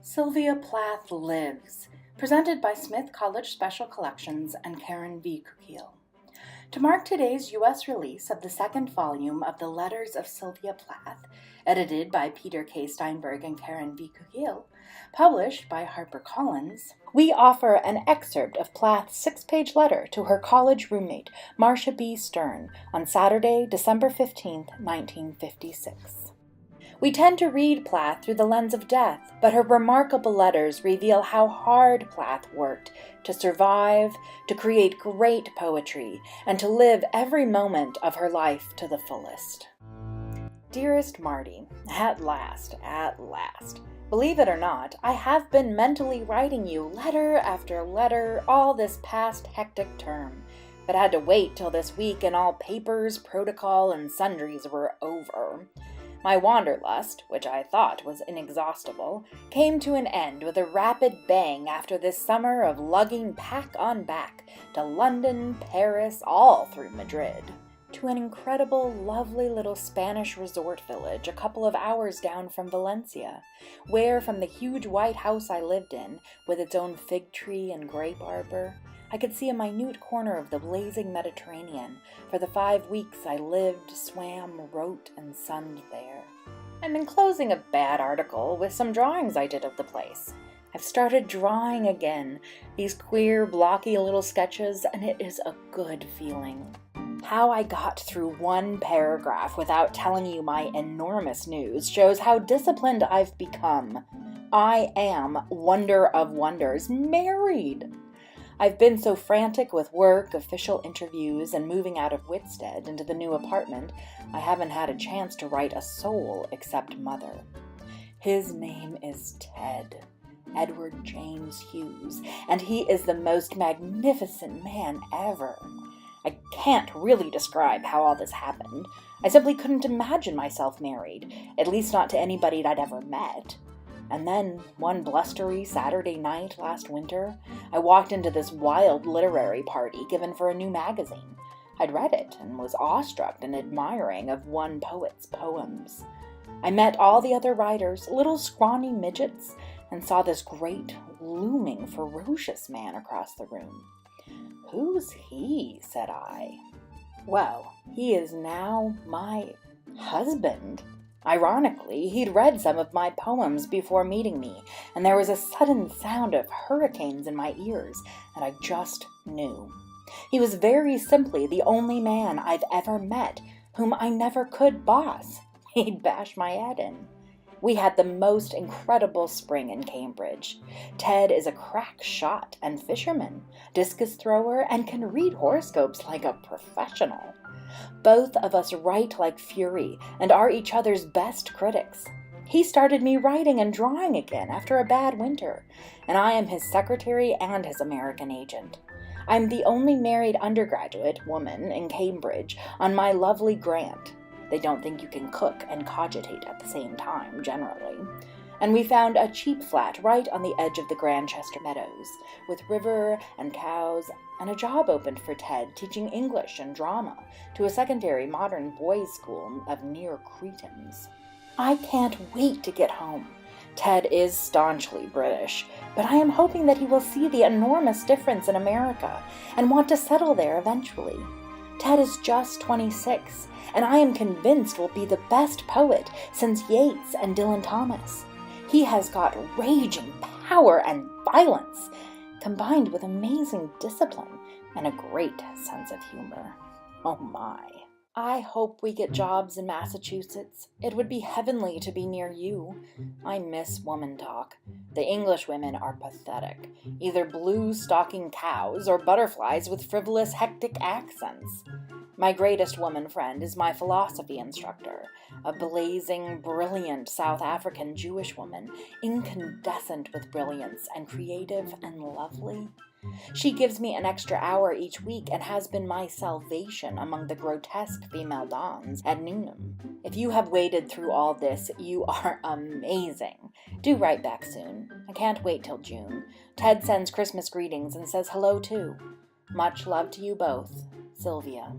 Sylvia Plath Lives, presented by Smith College Special Collections and Karen V. Kukiel. To mark today's U.S. release of the second volume of the Letters of Sylvia Plath, edited by Peter K. Steinberg and Karen V. Kukiel, published by HarperCollins, we offer an excerpt of Plath's 6-page letter to her college roommate, Marcia B. Stern, on Saturday, December 15, 1956. We tend to read Plath through the lens of death, but her remarkable letters reveal how hard Plath worked to survive, to create great poetry, and to live every moment of her life to the fullest. Dearest Marty, at last. Believe it or not, I have been mentally writing you letter after letter all this past hectic term, but had to wait till this week and all papers, protocol, and sundries were over. My wanderlust, which I thought was inexhaustible, came to an end with a rapid bang after this summer of lugging pack on back to London, Paris, all through Madrid, to an incredible, lovely little Spanish resort village a couple of hours down from Valencia, where from the huge white house I lived in, with its own fig tree and grape arbor, I could see a minute corner of the blazing Mediterranean for the 5 weeks I lived, swam, wrote, and sunned there. I'm enclosing a bad article with some drawings I did of the place. I've started drawing again, these queer, blocky little sketches, and it is a good feeling. How I got through one paragraph without telling you my enormous news shows how disciplined I've become. I am, wonder of wonders, married! I've been so frantic with work, official interviews, and moving out of Whitstead into the new apartment, I haven't had a chance to write a soul except Mother. His name is Ted, Edward James Hughes, and he is the most magnificent man ever. I can't really describe how all this happened. I simply couldn't imagine myself married, at least not to anybody I'd ever met. And then, one blustery Saturday night last winter, I walked into this wild literary party given for a new magazine. I'd read it and was awestruck and admiring of one poet's poems. I met all the other writers, little scrawny midgets, and saw this great, looming, ferocious man across the room. "Who's he?" said I. "Well, he is now my husband." Ironically, he'd read some of my poems before meeting me, and there was a sudden sound of hurricanes in my ears, and I just knew. He was very simply the only man I've ever met whom I never could boss. He'd bash my head in. We had the most incredible spring in Cambridge. Ted is a crack shot and fisherman, discus thrower, and can read horoscopes like a professional. Both of us write like fury and are each other's best critics. He started me writing and drawing again after a bad winter, and I am his secretary and his American agent. I'm the only married undergraduate woman in Cambridge on my lovely grant. They don't think you can cook and cogitate at the same time, generally. And we found a cheap flat right on the edge of the Grantchester Meadows, with river and cows, and a job opened for Ted teaching English and drama to a secondary modern boys' school of near Cretans. I can't wait to get home. Ted is staunchly British, but I am hoping that he will see the enormous difference in America and want to settle there eventually. Ted is just 26, and I am convinced will be the best poet since Yeats and Dylan Thomas. He has got raging power and violence, combined with amazing discipline and a great sense of humor. Oh my. I hope we get jobs in Massachusetts. It would be heavenly to be near you. I miss woman talk. The English women are pathetic, either blue stocking cows or butterflies with frivolous, hectic accents. My greatest woman friend is my philosophy instructor, a blazing, brilliant South African Jewish woman, incandescent with brilliance and creative and lovely. She gives me an extra hour each week and has been my salvation among the grotesque female dons at Newnham. If you have waded through all this, you are amazing. Do write back soon. I can't wait till June. Ted sends Christmas greetings and says hello too. Much love to you both, Sylvia.